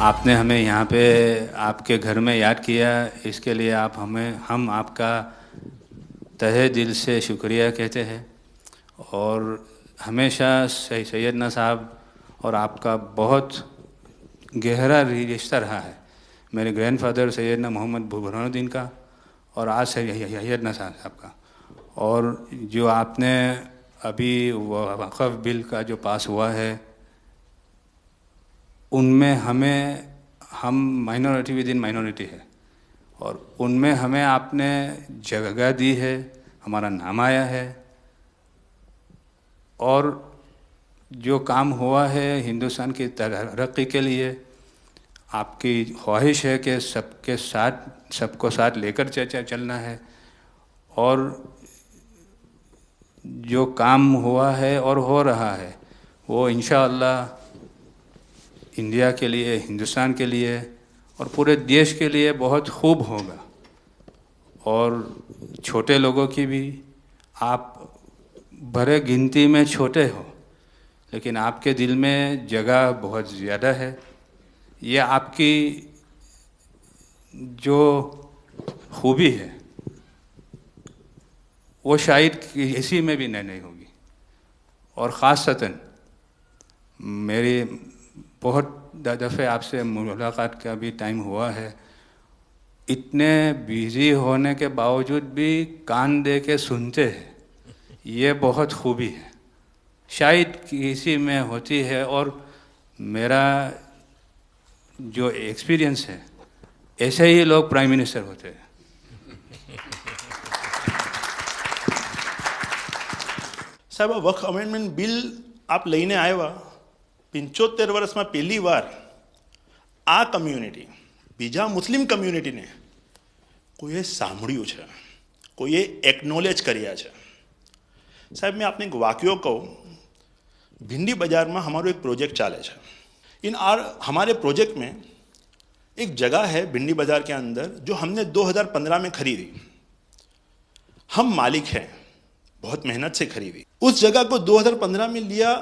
आपने हमें यहाँ पे आपके घर में याद किया, इसके लिए हम आपका तहे दिल से शुक्रिया कहते हैं। और हमेशा सैयदना साहब और आपका बहुत गहरा रिश्ता रहा है। मेरे ग्रैंडफादर सैयदना मोहम्मद बुरहानुद्दीन का और आज सैयदना साहब का। और जो आपने अभी वक़फ़ बिल का जो पास हुआ है, उनमें हम माइनॉरिटी विद इन माइनॉरिटी है, और उनमें हमें आपने जगह दी है, हमारा नाम आया है। और जो काम हुआ है हिंदुस्तान की तरक्की के लिए, आपकी ख्वाहिश है कि सबको साथ लेकर चलना है। और जो काम हुआ है और हो रहा है वो इंशाअल्लाह इंडिया के लिए, हिंदुस्तान के लिए और पूरे देश के लिए बहुत खूब होगा। और छोटे लोगों की भी, आप भरे गिनती में छोटे हो लेकिन आपके दिल में जगह बहुत ज़्यादा है। ये आपकी जो खूबी है वो शायद किसी में भी नहीं होगी। और ख़ासतन मेरी बहुत दफ़े आपसे मुलाकात का भी टाइम हुआ है, इतने बिज़ी होने के बावजूद भी कान दे के सुनते हैं, ये बहुत खूबी है, शायद किसी में होती है। और मेरा जो एक्सपीरियंस है, ऐसे ही लोग प्राइम मिनिस्टर होते हैं। સાહેબ, વક્ફ અમેન્ડમેન્ટ બિલ આપ લઈને આવ્યા, 75 વર્ષમાં પહેલી વાર આ કમ્યુનિટી, બીજા મુસ્લિમ કમ્યુનિટીને કોઈએ સાંભળ્યું છે, કોઈએ એકનોલેજ કર્યા છે। સાહેબ, मैं आपने एक वाक्य कहूँ, भिंडी बाजार में हमारो एक प्रोजेक्ट चाले है। हमारे प्रोजेक्ट में एक जगह है भिंडी बाजार के अंदर जो हमने 2015 में खरीदी। हम मालिक हैं, बहुत मेहनत से खरीदी। उस जगह को 2015 में लिया,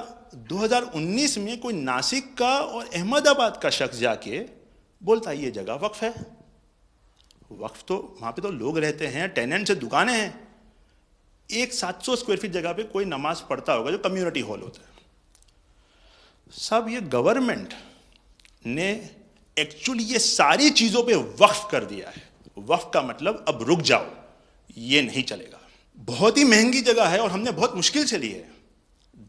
2019 में कोई नासिक का और अहमदाबाद का शख्स जाके बोलता ये जगह वक्फ है। वक्फ तो वहाँ पे तो लोग रहते हैं, टेनेंट्स हैं, दुकानें हैं। एक 700 स्क्वायर फीट जगह पे कोई नमाज पढ़ता होगा जो कम्युनिटी हॉल होता है। सब ये गवर्नमेंट ने एक्चुअली ये सारी चीज़ों पे वक्फ कर दिया है। वक्फ का मतलब अब रुक जाओ, ये नहीं चलेगा। बहुत ही महंगी जगह है और हमने बहुत मुश्किल से ली है।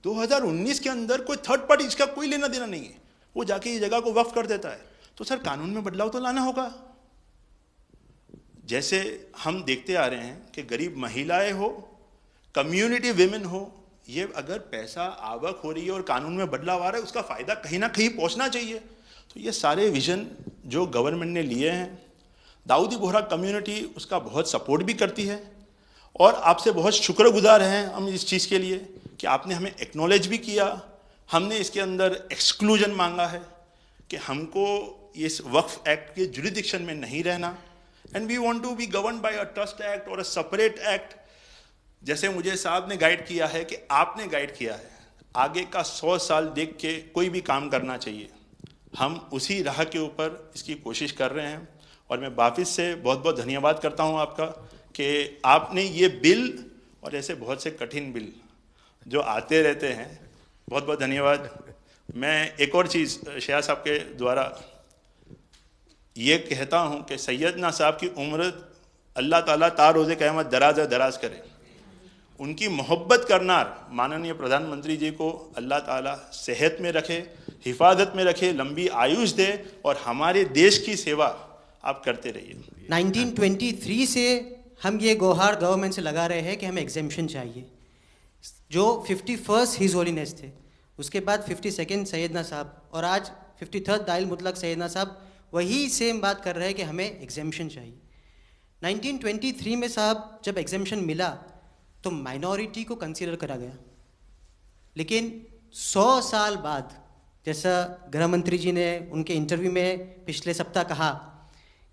2019 के अंदर कोई थर्ड पार्टी, इसका कोई लेना देना नहीं है, वो जाके ये जगह को वक्फ कर देता है। तो सर, कानून में बदलाव तो लाना होगा। जैसे हम देखते आ रहे हैं कि गरीब महिलाएं हो, कम्युनिटी विमेन हो, ये अगर पैसा आवक हो रही है और कानून में बदलाव आ रहा है, उसका फायदा कहीं ना कहीं पहुंचना चाहिए। तो ये सारे विजन जो गवर्नमेंट ने लिए हैं, दाऊदी बोहरा कम्युनिटी उसका बहुत सपोर्ट भी करती है। और आपसे बहुत शुक्रगुजार हैं हम इस चीज़ के लिए कि आपने हमें एक्नॉलेज भी किया। हमने इसके अंदर एक्सक्लूजन मांगा है कि हमको इस वक्फ एक्ट के जुरिडिक्शन में नहीं रहना, and we want to be govern by a trust act और अ सेपरेट एक्ट। जैसे मुझे साहब ने गाइड किया है कि आपने गाइड किया है, आगे का 100 साल देख के कोई भी काम करना चाहिए। हम उसी राह के ऊपर इसकी कोशिश कर रहे हैं। और मैं वापस से बहुत बहुत धन्यवाद करता हूं आपका कि आपने ये बिल और ऐसे बहुत से कठिन बिल जो आते रहते हैं, बहुत बहुत धन्यवाद। मैं एक और चीज़ शाह साहब के द्वारा ये कहता हूँ कि सैयदना साहब की उम्र अल्लाह ताला ता रोज़े क़यामत दराज करे। उनकी मोहब्बत करना माननीय प्रधानमंत्री जी को अल्लाह ताला सेहत में रखे, हिफाजत में रखे, लंबी आयुष दे और हमारे देश की सेवा आप करते रहिए। 1923 से हम ये गुहार गवर्नमेंट से लगा रहे हैं कि हमें एग्जेम्पशन चाहिए। जो 51st हिज होलीनेस थे, उसके बाद 52nd सैयदना साहब और आज 53rd दाइल मुतलक सैयदना साहब वही सेम बात कर रहे हैं कि हमें एग्जेम्पशन चाहिए। 1923 में साहब जब एग्जेम्पशन मिला तो माइनॉरिटी को कंसीडर करा गया, लेकिन 100 साल बाद, जैसा गृह मंत्री जी ने उनके इंटरव्यू में पिछले सप्ताह कहा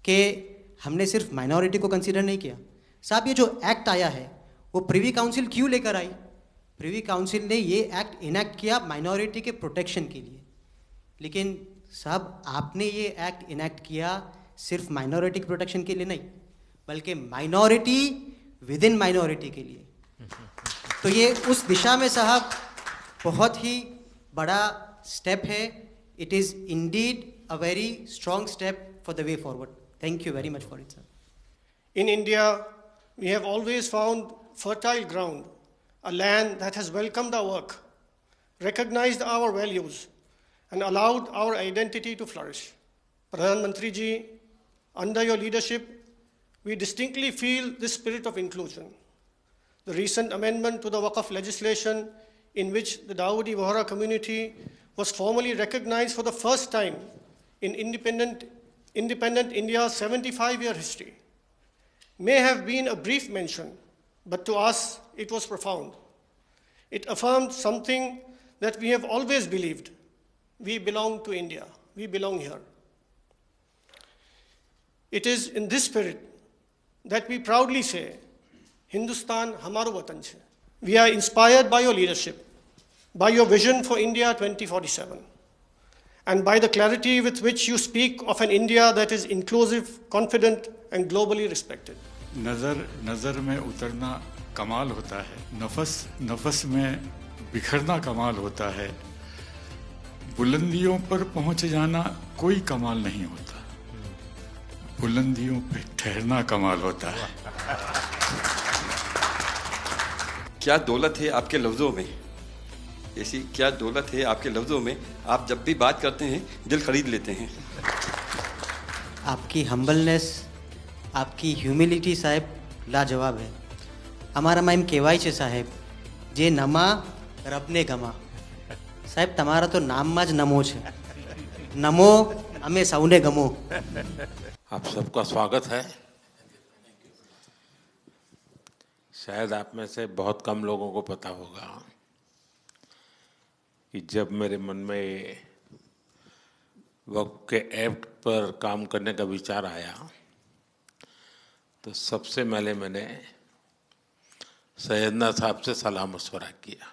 कि हमने सिर्फ माइनॉरिटी को कंसीडर नहीं किया। साहब, ये जो एक्ट आया है वो प्रिवी काउंसिल क्यों लेकर आई? प्रिवी काउंसिल ने ये एक्ट इनैक्ट किया माइनॉरिटी के प्रोटेक्शन के लिए, लेकिन साहब आपने ये एक्ट इनैक्ट किया सिर्फ माइनॉरिटी की प्रोटेक्शन के लिए नहीं, बल्कि माइनॉरिटी विद इन माइनॉरिटी के लिए। तो ये उस दिशा में साहब बहुत ही बड़ा स्टेप है। It is indeed a very strong step for the way forward. Thank you very much for it sir. In India, we have always found fertile ground, a land that has welcomed our work, recognized our values, and allowed our identity to flourish. Pradhan Mantri ji, under your leadership, we distinctly feel this spirit of inclusion. The recent amendment to the Waqf legislation, in which the Dawoodi Bohra community was formally recognized for the first time in independent India's 75-year history, may have been a brief mention, but to us it was profound. It affirmed something that we have always believed. We belong to India. We belong here. It is in this spirit that we proudly say, Hindustan hamaro watan chhe. We are inspired by your leadership, by your vision for India 2047, and by the clarity with which you speak of an India that is inclusive, confident, and globally respected. नजर में उतरना कमाल होता है, नफस में बिखरना कमाल होता है, बुलंदियों पर पहुंच जाना कोई कमाल नहीं होता, बुलंदियों पे ठहरना कमाल होता है। क्या दौलत है आपके लफ्ज़ों में, ऐसी क्या दौलत है आपके लफ्ज़ों में, आप जब भी बात करते हैं दिल खरीद लेते हैं। आपकी हम्बलनेस, आपकी ह्यूमिलिटी साहेब लाजवाब है। हमारा माइम केवाई छे साहेब जे नमा रबने गमा। साहेब तमारा तो नाम माज नमो है, नमो हमें सौने गमो। आप सबका स्वागत है। शायद आप में से बहुत कम लोगों को पता होगा कि जब मेरे मन में वक्फ के एक्ट पर काम करने का विचार आया तो सबसे पहले मैंने सैयदना साहब से सलाह मशवरा किया,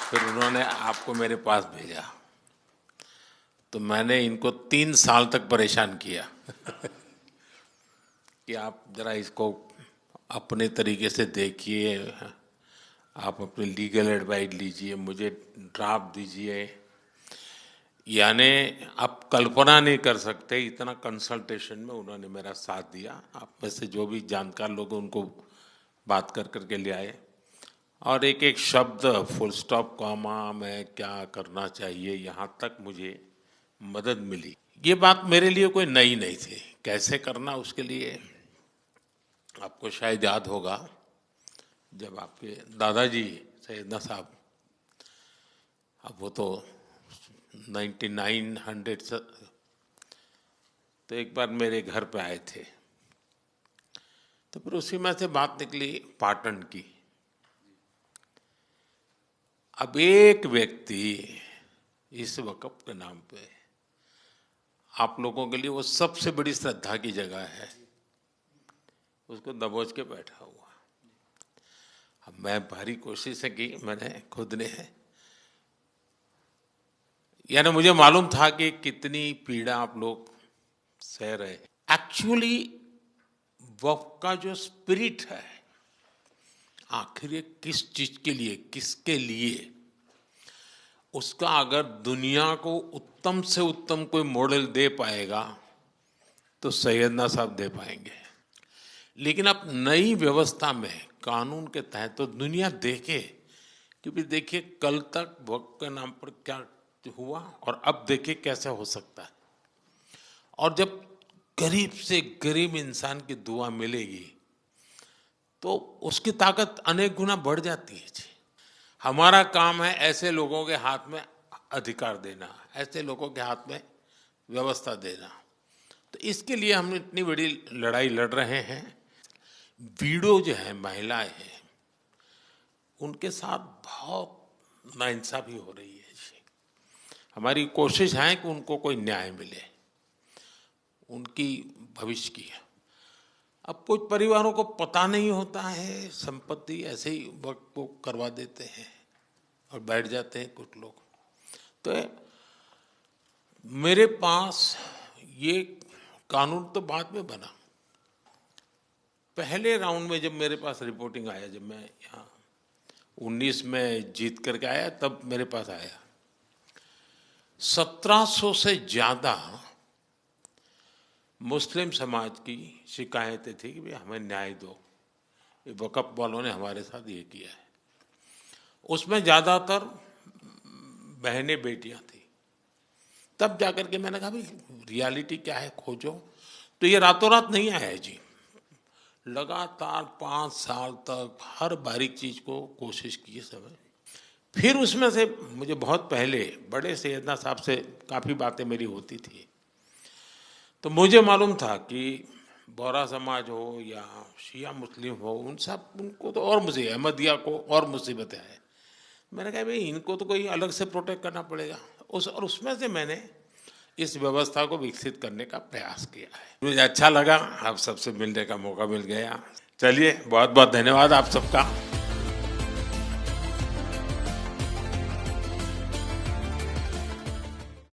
फिर उन्होंने आपको मेरे पास भेजा, तो मैंने इनको 3 साल तक परेशान किया कि आप जरा इसको अपने तरीके से देखिए, आप अपनी लीगल एडवाइस लीजिए, मुझे ड्राफ्ट दीजिए। यानी आप कल्पना नहीं कर सकते इतना कंसल्टेशन में उन्होंने मेरा साथ दिया। आप में से जो भी जानकार लोग उनको बात कर करके ले आए, और एक एक शब्द फुल स्टॉप कॉमा में क्या करना चाहिए यहाँ तक मुझे मदद मिली। ये बात मेरे लिए कोई नई नहीं थी, कैसे करना उसके लिए आपको शायद याद होगा जब आपके दादाजी सैयदना साहब, अब वो तो 1900 तो एक बार मेरे घर पे आए थे, तो फिर उसी में से बात निकली पाटन की। अब एक व्यक्ति इस वक़्फ़ के नाम पे आप लोगों के लिए वो सबसे बड़ी श्रद्धा की जगह है, उसको दबोच के बैठा हुआ। अब मैं भारी कोशिश की मैंने खुद ने, यानी मुझे मालूम था कि कितनी पीड़ा आप लोग सह रहे। एक्चुअली वक्फ का जो स्पिरिट है, आखिर ये किस चीज के लिए, किसके लिए, उसका अगर दुनिया को उत्तम से उत्तम कोई मॉडल दे पाएगा तो सैयदना साहब दे पाएंगे। लेकिन अब नई व्यवस्था में कानून के तहत तो दुनिया देखे, क्योंकि देखिए कल तक वक्फ के नाम पर क्या हुआ और अब देखिए कैसे हो सकता है। और जब गरीब से गरीब इंसान की दुआ मिलेगी तो उसकी ताकत अनेक गुना बढ़ जाती है जी। हमारा काम है ऐसे लोगों के हाथ में अधिकार देना, ऐसे लोगों के हाथ में व्यवस्था देना। तो इसके लिए हम इतनी बड़ी लड़ाई लड़ रहे हैं। वीडो जो है, महिलाएं हैं, उनके साथ बहुत नाइंसाफी हो रही है जी। हमारी कोशिश है कि उनको कोई न्याय मिले, उनकी भविष्य की। अब कुछ परिवारों को पता नहीं होता है, संपत्ति ऐसे ही वक्त को करवा देते हैं। और बैठ जाते हैं कुछ लोग। तो मेरे पास ये कानून तो बाद में बना, पहले राउंड में जब मेरे पास रिपोर्टिंग आया, जब मैं यहाँ 19 में जीत करके आया, तब मेरे पास आया 1700 से ज़्यादा मुस्लिम समाज की शिकायतें थी कि भाई हमें न्याय दो, ये वक़्फ़ वालों ने हमारे साथ ये किया है। उसमें ज़्यादातर बहनें बेटियां थी। तब जाकर के मैंने कहा भाई रियलिटी क्या है, खोजो। तो ये रातों रात नहीं आया है जी, लगातार 5 साल तक हर बारीक चीज़ को कोशिश की समय। फिर उसमें से मुझे बहुत पहले बड़े सैयदना साहब से काफ़ी बातें मेरी होती थी, तो मुझे मालूम था कि बोहरा समाज हो या शिया मुस्लिम हो, उनको तो और मुझे अहमदिया को और मुसीबतें हैं। मैंने कहा भाई इनको तो कोई अलग से प्रोटेक्ट करना पड़ेगा, और उसमें से मैंने इस व्यवस्था को विकसित करने का प्रयास किया है। मुझे अच्छा लगा, आप सबसे मिलने का मौका मिल गया। चलिए, बहुत बहुत धन्यवाद आप सबका।